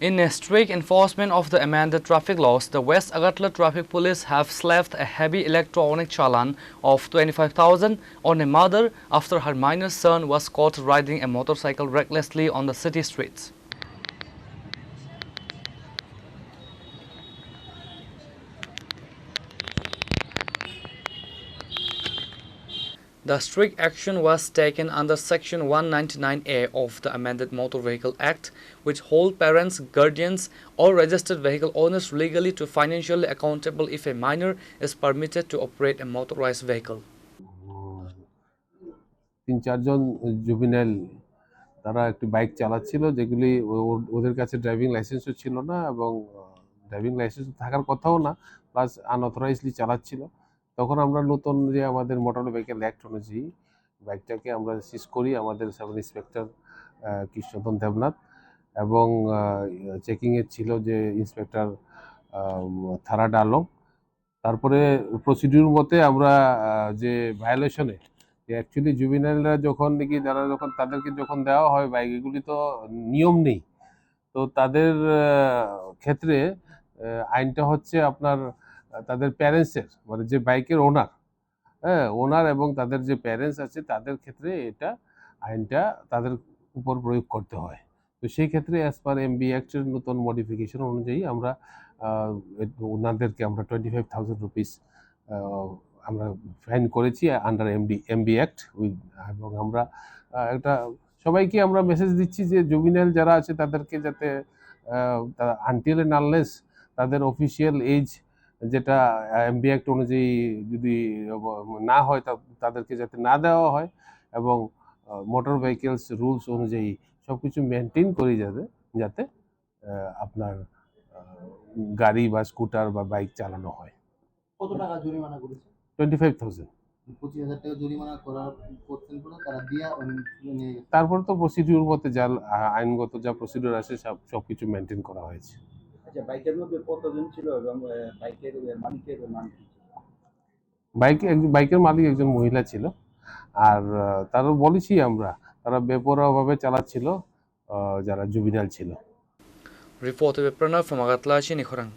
In a strict enforcement of the amended traffic laws, the West Agartala Traffic Police have slapped a heavy electronic challan of 25,000 on a mother after her minor son was caught riding a motorcycle recklessly on the city streets. The strict action was taken under Section 199A of the amended Motor Vehicle Act, which hold parents, guardians, or registered vehicle owners legally to financially accountable if a minor is permitted to operate a motorized vehicle. ৩-৪ জন juvenile তারা একটি bike চালাচ্ছিল, যেগুলি ওদের কাছে driving লাইসেন্সও ছিল না এবং ড্রাইভিং লাইসেন্স থাকার কথাও না, প্লাস আনঅথরাইজডলি চালাচ্ছিল। তখন আমরা নতুন যে আমাদের মোটর ভেহিকেল অ্যাক্ট অনুযায়ী বাইকটাকে আমরা সিজ করি আমাদের সাব ইন্সপেক্টর কৃষ্ণধন দেবনাথ, এবং চেকিংয়ে ছিল যে ইন্সপেক্টর থারা ডালং। তারপরে প্রসিডিউর মতে আমরা যে ভায়োলেশনে অ্যাকচুয়ালি জুভেনাইলরা যখন নাকি যখন তাদেরকে যখন দেওয়া হয় বাইক, এগুলি তো নিয়ম নেই, তো তাদের ক্ষেত্রে আইনটা হচ্ছে আপনার তাদের প্যারেন্টসের, মানে যে বাইকের ওনার, ওনার এবং তাদের যে প্যারেন্টস আছে তাদের ক্ষেত্রে এটা আইনটা তাদের উপর প্রয়োগ করতে হয়। তো সেই ক্ষেত্রে অ্যাজ পার এমবি অ্যাক্টের নতুন মডিফিকেশন অনুযায়ী আমরা ওনাদেরকে আমরা 25,000 রুপিস আমরা ফাইন করেছি আন্ডার এমবি অ্যাক্ট। এবং আমরা একটা সবাইকে আমরা মেসেজ দিচ্ছি যে জুভেনাইল যারা আছে তাদেরকে যাতে আনটিল এন্ড আনলেস তাদের অফিসিয়াল এজ যেটা এমবি অ্যাক্ট অনুযায়ী যদি না হয় তাদেরকে যাতে না দেওয়া হয়, এবং মোটর ভেহিকেলস রুলস অনুযায়ী সব কিছু মেনটেন করি যাতে আপনার গাড়ি বা স্কুটার বা বাইক চালানো হয়। কত টাকা জরিমানা করেছে? 25,000। 25,000 টাকা জরিমানা করার করতেন বলে তারা দিয়া নিয়ে গেছে। তারপর তো প্রসিডিউর মতে যা আইনগত যা প্রসিডিউর আছে সবকিছু মেনটেন করা হয়েছে। আচ্ছা, বাইকের মধ্যে কতজন ছিল এবং বাইকের মালিকের নাম কি ছিল? বাইকের মালিক একজন মহিলা ছিল, আর তারও বলেছি আমরা তারা বেপরোয়াভাবে চালাচ্ছিল যারা জুভেনাইল ছিল। Reported by Pranav from Agartala, Chinikhorang.